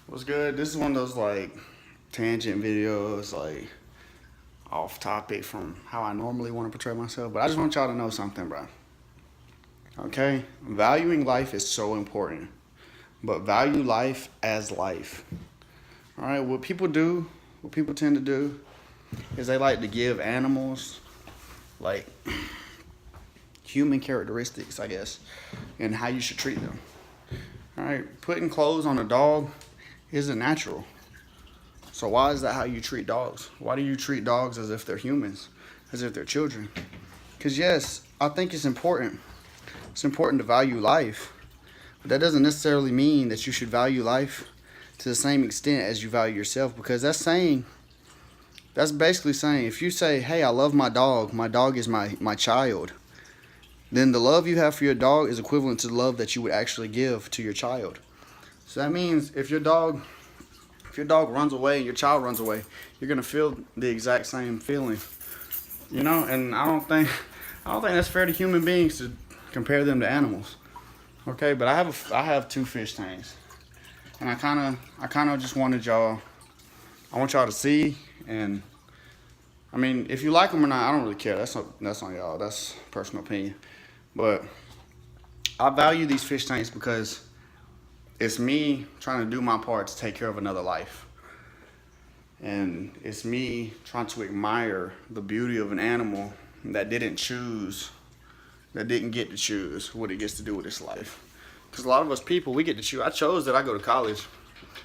What's good? This is one of those like tangent videos, like off topic from how I normally want to portray myself. But I just want y'all to know something, bro. Okay? Valuing life is so important. But value life as life. Alright, what people tend to do is they like to give animals like human characteristics, I guess, and how you should treat them. Alright, putting clothes on a dog isn't natural. So why is that how you treat dogs? Why do you treat dogs as if they're humans, as if they're children? Because yes, I think it's important. It's important to value life, but that doesn't necessarily mean that you should value life to the same extent as you value yourself. Because that's basically saying, if you say, "Hey, I love my dog is my child," then the love you have for your dog is equivalent to the love that you would actually give to your child. So that means if your dog runs away and your child runs away, you're gonna feel the exact same feeling, And I don't think that's fair to human beings to compare them to animals. Okay, but I have two fish tanks, and I kind of just wanted y'all. I want y'all to see, and I mean, if you like them or not, I don't really care. That's on y'all. That's personal opinion, but I value these fish tanks because it's me trying to do my part to take care of another life. And it's me trying to admire the beauty of an animal that didn't get to choose what it gets to do with its life. Because a lot of us people, we get to choose. I chose that I go to college.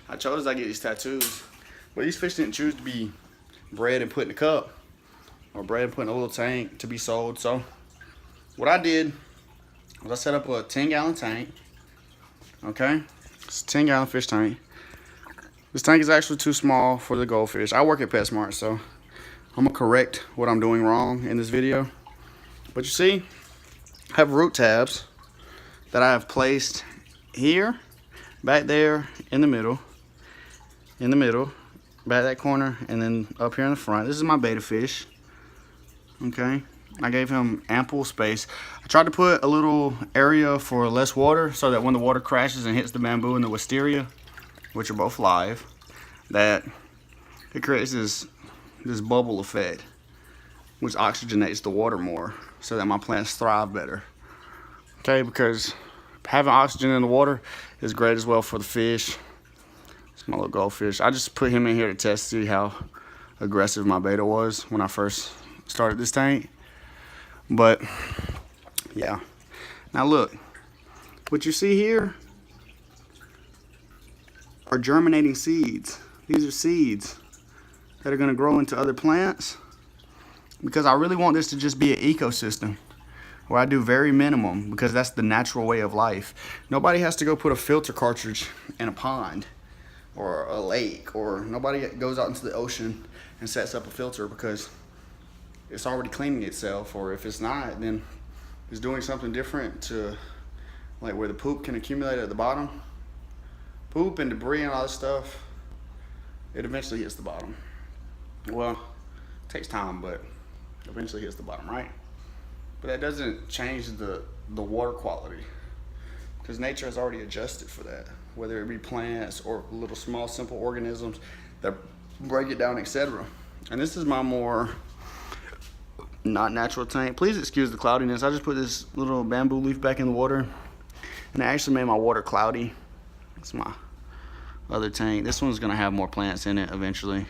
I chose that I get these tattoos. But these fish didn't choose to be bred and put in a cup or bred and put in a little tank to be sold. So what I did was I set up a 10-gallon tank. Okay? It's a 10-gallon fish tank. This tank is actually too small for the goldfish. I work at PetSmart, so I'm gonna correct what I'm doing wrong in this video. But you see, I have root tabs that I have placed here, back there, in the middle, back that corner, and then up here in the front. This is my betta fish. Okay, I gave him ample space. I tried to put a little area for less water so that when the water crashes and hits the bamboo and the wisteria, which are both live, that it creates this bubble effect, which oxygenates the water more so that my plants thrive better. Okay, because having oxygen in the water is great as well for the fish. It's my little goldfish. I just put him in here to test to see how aggressive my betta was when I first started this tank. But yeah, now look, what you see here are germinating seeds. These are seeds that are going to grow into other plants, because I really want this to just be an ecosystem where I do very minimum, because that's the natural way of life. Nobody has to go put a filter cartridge in a pond or a lake, or nobody goes out into the ocean and sets up a filter because it's already cleaning itself, or if it's not, then it's doing something different to, like, where the poop can accumulate at the bottom. Poop and debris and all this stuff, it eventually hits the bottom. Well, it takes time, but eventually hits the bottom, right? But that doesn't change the water quality, because nature has already adjusted for that, whether it be plants or little small simple organisms that break it down, etc. And this is my more not natural tank. Please excuse the cloudiness. I just put this little bamboo leaf back in the water, and it actually made my water cloudy. It's my other tank. This one's gonna have more plants in it eventually,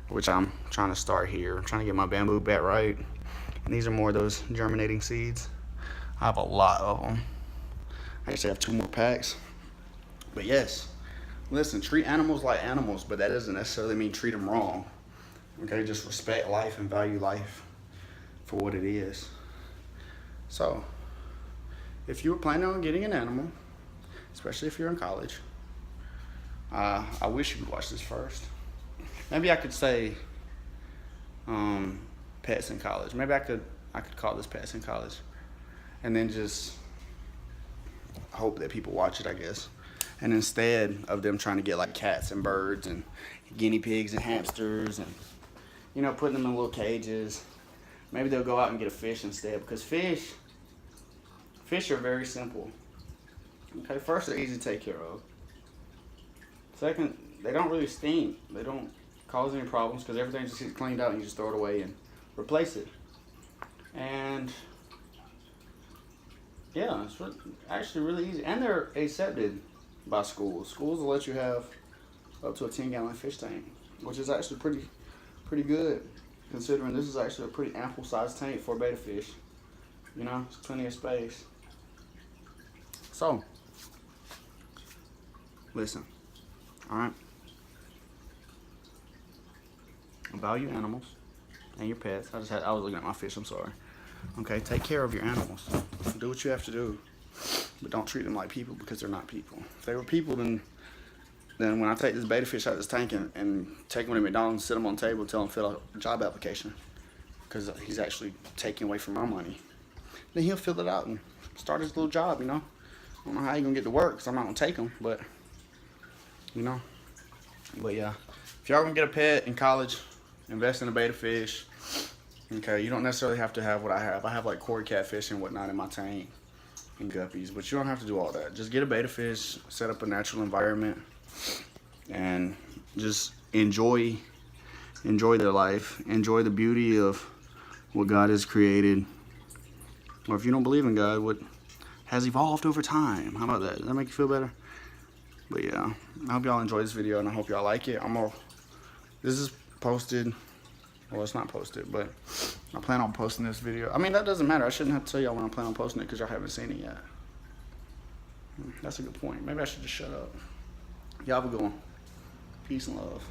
which I'm trying to start here. I'm trying to get my bamboo bat right. And these are more of those germinating seeds. I have a lot of them. I actually have 2 more packs. But yes, listen, treat animals like animals, but that doesn't necessarily mean treat them wrong. Okay, just respect life and value life for what it is. So, if you were planning on getting an animal, especially if you're in college, I wish you could watch this first. Maybe I could say pets in college. Maybe I could call this pets in college, and then just hope that people watch it, I guess. And instead of them trying to get like cats and birds and guinea pigs and hamsters and putting them in little cages, maybe they'll go out and get a fish instead, because fish are very simple. Okay, first they're easy to take care of. Second, they don't really stink. They don't cause any problems because everything just gets cleaned out and you just throw it away and replace it. And yeah, it's actually really easy. And they're accepted by schools. Schools will let you have up to a 10-gallon fish tank, which is actually pretty good considering this is actually a pretty ample sized tank for betta fish. You know, it's plenty of space. So, listen, all right? Value animals and your pets. I was looking at my fish, I'm sorry. Okay, take care of your animals. Do what you have to do, but don't treat them like people because they're not people. If they were people, then when I take this betta fish out of this tank and take him to McDonald's, sit him on the table, tell him to fill out a job application because he's actually taking away from my money, then he'll fill it out and start his little job, you know? I don't know how he's gonna get to work because I'm not gonna take him, but, you know? But yeah, if y'all gonna get a pet in college, invest in a betta fish. Okay, you don't necessarily have to have what I have. I have like koi catfish and whatnot in my tank and guppies, but you don't have to do all that. Just get a betta fish, set up a natural environment, and just enjoy their life. Enjoy the beauty of what God has created. Or if you don't believe in God, what has evolved over time. How about that? Does that make you feel better? But yeah, I hope y'all enjoy this video and I hope y'all like it. This is posted. Well, it's not posted, but I plan on posting this video. I mean, that doesn't matter. I shouldn't have to tell y'all when I plan on posting it because y'all haven't seen it yet. That's a good point. Maybe I should just shut up. Y'all have a good one. Peace and love.